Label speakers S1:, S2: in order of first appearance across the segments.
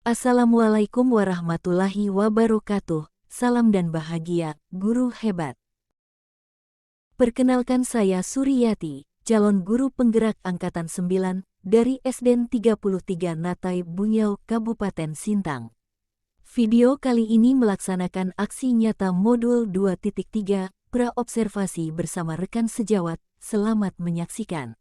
S1: Assalamualaikum warahmatullahi wabarakatuh. Salam dan bahagia, guru hebat. Perkenalkan saya Suryati, calon guru penggerak Angkatan 9 dari SDN 33 Natai Bunyau, Kabupaten Sintang. Video kali ini melaksanakan aksi nyata modul 2.3 praobservasi bersama rekan sejawat. Selamat menyaksikan.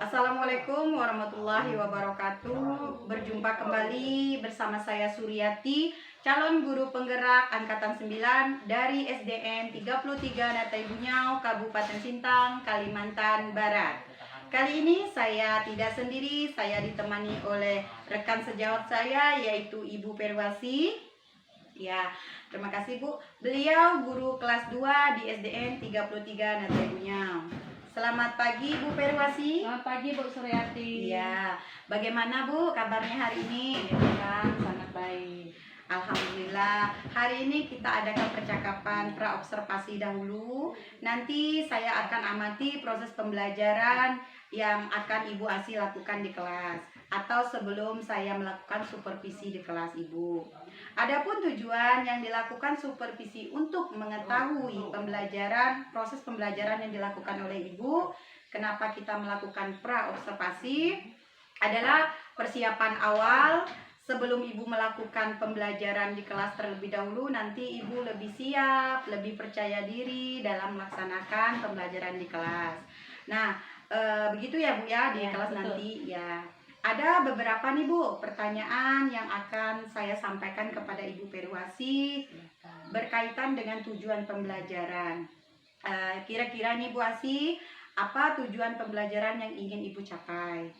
S2: Assalamualaikum warahmatullahi wabarakatuh. Berjumpa kembali bersama saya Suryati, calon guru penggerak Angkatan 9 dari SDN 33 Natai Bunyau, Kabupaten Sintang, Kalimantan Barat. Kali ini saya tidak sendiri, saya ditemani oleh rekan sejawat saya yaitu Ibu Perwasi. Ya, terima kasih Bu. Beliau guru kelas 2 di SDN 33 Natai Bunyau. Selamat pagi Bu Perwasi.
S3: Selamat pagi Bu Suryati.
S2: Iya, bagaimana Bu kabarnya hari ini?
S3: Kan sangat baik.
S2: Alhamdulillah. Hari ini kita adakan percakapan praobservasi dahulu. Nanti saya akan amati proses pembelajaran yang akan Ibu Asi lakukan di kelas atau sebelum saya melakukan supervisi di kelas Ibu. Adapun tujuan yang dilakukan supervisi untuk mengetahui proses pembelajaran yang dilakukan oleh Ibu, kenapa kita melakukan praobservasi adalah persiapan awal sebelum Ibu melakukan pembelajaran di kelas terlebih dahulu. Nanti Ibu lebih siap, lebih percaya diri dalam melaksanakan pembelajaran di kelas. Nah, begitu ya Bu ya di kelas
S3: betul.
S2: nanti ya. Ada beberapa nih Bu pertanyaan yang akan saya sampaikan kepada Ibu Perwasi berkaitan dengan tujuan pembelajaran. Kira-kira nih Bu Asi, apa tujuan pembelajaran yang ingin Ibu capai?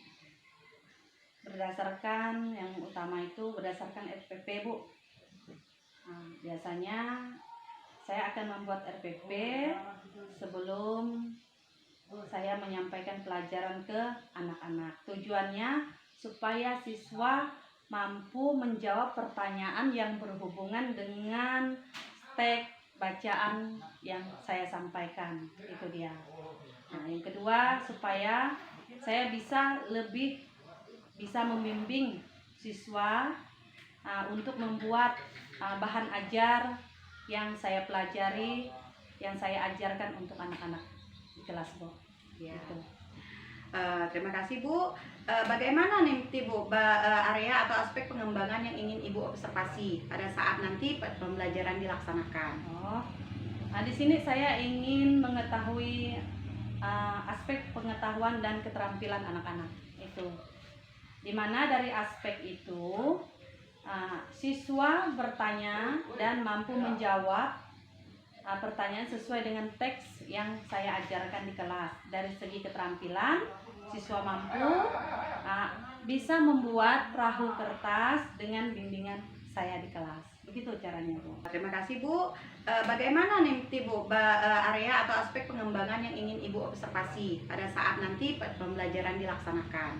S3: Berdasarkan yang utama itu berdasarkan RPP Bu. Biasanya saya akan membuat RPP sebelum saya menyampaikan pelajaran ke anak-anak. Tujuannya supaya siswa mampu menjawab pertanyaan yang berhubungan dengan teks bacaan yang saya sampaikan. Itu dia. Nah, yang kedua supaya saya lebih bisa membimbing siswa untuk membuat bahan ajar yang saya pelajari, yang saya ajarkan untuk anak-anak di kelas Bu.
S2: Ya. Terima kasih Bu. Bagaimana nih Bu area atau aspek pengembangan yang ingin Ibu observasi pada saat nanti pembelajaran dilaksanakan?
S3: Nah, di sini saya ingin mengetahui aspek pengetahuan dan keterampilan anak-anak itu. Dimana dari aspek itu siswa bertanya dan mampu menjawab pertanyaan sesuai dengan teks yang saya ajarkan di kelas. Dari segi keterampilan, siswa mampu bisa membuat perahu kertas dengan bimbingan saya di kelas. Begitu caranya Bu.
S2: Terima kasih Bu. Bagaimana nih Bu area atau aspek pengembangan yang ingin Ibu observasi pada saat nanti pembelajaran dilaksanakan?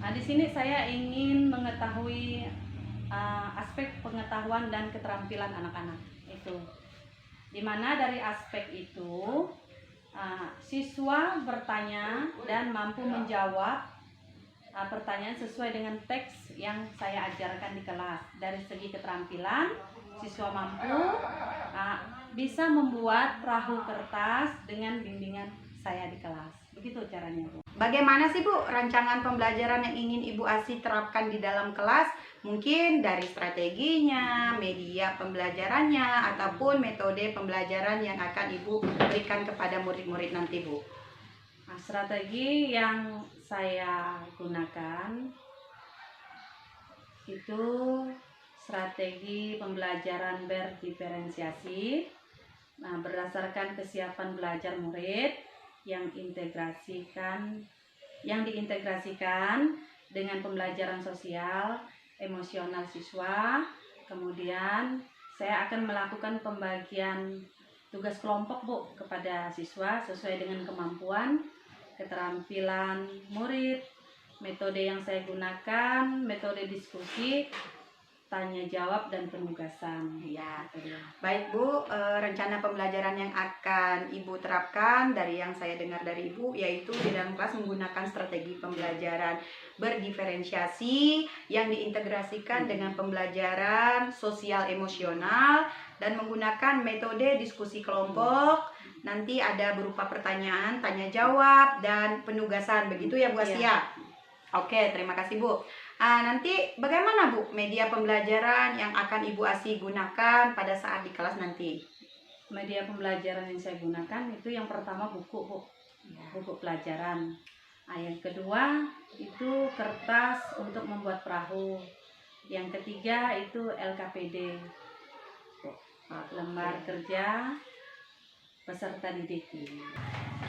S3: Nah, di sini saya ingin mengetahui aspek pengetahuan dan keterampilan anak-anak itu. Dimana dari aspek itu siswa bertanya dan mampu menjawab pertanyaan sesuai dengan teks yang saya ajarkan di kelas. Dari segi keterampilan, siswa mampu bisa membuat perahu kertas dengan bimbingan saya di kelas. Begitu caranya Bu.
S2: Bagaimana sih Bu rancangan pembelajaran yang ingin Ibu Asi terapkan di dalam kelas? Mungkin dari strateginya, media pembelajarannya, ataupun metode pembelajaran yang akan Ibu berikan kepada murid-murid nanti Bu.
S3: Nah, strategi yang saya gunakan itu strategi pembelajaran berdiferensiasi. Nah, berdasarkan kesiapan belajar murid yang diintegrasikan dengan pembelajaran sosial, emosional siswa. Kemudian saya akan melakukan pembagian tugas kelompok Bu kepada siswa sesuai dengan kemampuan, keterampilan murid. Metode yang saya gunakan metode diskusi tanya jawab dan penugasan.
S2: Ya.
S3: Itu dia.
S2: Baik Bu, rencana pembelajaran yang akan Ibu terapkan dari yang saya dengar dari Ibu yaitu di dalam kelas menggunakan strategi pembelajaran berdiferensiasi yang diintegrasikan dengan pembelajaran sosial emosional dan menggunakan metode diskusi kelompok. Nanti ada berupa pertanyaan, tanya jawab, dan penugasan. Begitu ya Bu Asia?
S3: Iya.
S2: Oke, terima kasih Bu. Nanti bagaimana Bu media pembelajaran yang akan Ibu Asi gunakan pada saat di kelas nanti?
S3: Media pembelajaran yang saya gunakan itu yang pertama buku, Bu. Buku pelajaran. Yang kedua itu kertas untuk membuat perahu. Yang ketiga itu LKPD, lembar kerja peserta didik.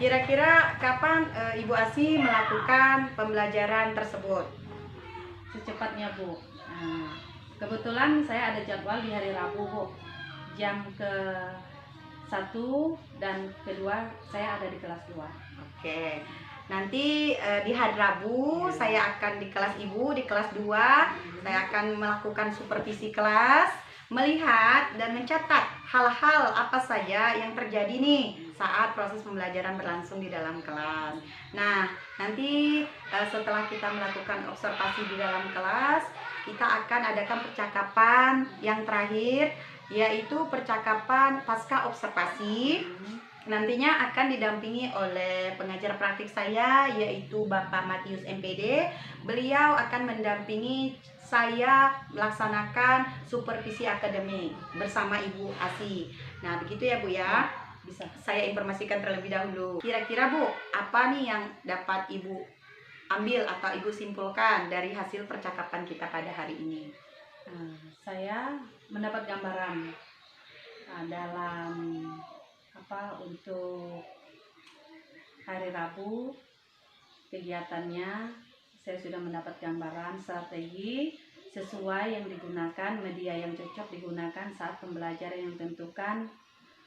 S2: Kira-kira kapan Ibu Asi melakukan pembelajaran tersebut?
S3: Secepatnya Bu. Kebetulan saya ada jadwal di hari Rabu Bu, jam ke-1 dan kedua saya ada di kelas 2.
S2: Oke, nanti di hari Rabu saya akan di kelas Ibu, di kelas 2. Saya akan melakukan supervisi kelas, melihat dan mencatat hal-hal apa saja yang terjadi nih saat proses pembelajaran berlangsung di dalam kelas. Nah, nanti setelah kita melakukan observasi di dalam kelas, kita akan adakan percakapan yang terakhir, yaitu percakapan pasca observasi. Nantinya akan didampingi oleh pengajar praktik saya, yaitu Bapak Matius MPD. Beliau akan mendampingi saya melaksanakan supervisi akademik bersama Ibu Asi. Nah, begitu ya Bu ya.
S3: Bisa.
S2: Saya informasikan terlebih dahulu. Kira-kira Bu, apa nih yang dapat Ibu ambil atau Ibu simpulkan dari hasil percakapan kita pada hari ini?
S3: Saya mendapat gambaran dalam untuk hari Rabu kegiatannya. Saya sudah mendapat gambaran strategi sesuai yang digunakan, media yang cocok digunakan saat pembelajaran yang tentukan,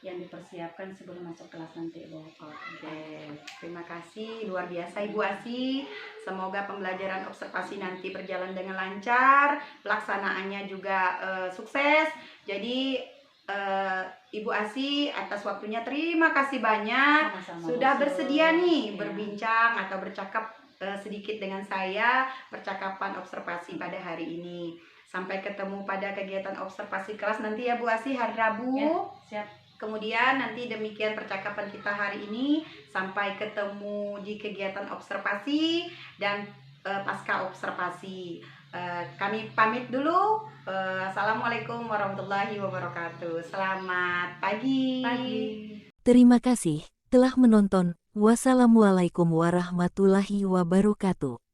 S3: yang dipersiapkan sebelum masuk kelas nanti Bu.
S2: Oke, terima kasih, luar biasa Ibu Asi. Semoga pembelajaran observasi nanti berjalan dengan lancar, pelaksanaannya juga sukses. Jadi Ibu Asi atas waktunya terima kasih banyak.
S3: Sama-sama,
S2: Sudah
S3: Bu.
S2: bersedia nih
S3: Ya.
S2: berbincang atau bercakap sedikit dengan saya, percakapan observasi pada hari ini. Sampai ketemu pada kegiatan observasi kelas nanti ya Bu Asi, hari Rabu.
S3: Ya, siap.
S2: Kemudian nanti demikian percakapan kita hari ini. Sampai ketemu di kegiatan observasi dan pasca observasi. Kami pamit dulu. Assalamualaikum warahmatullahi wabarakatuh. Selamat pagi.
S1: Terima kasih telah menonton. Wassalamualaikum warahmatullahi wabarakatuh.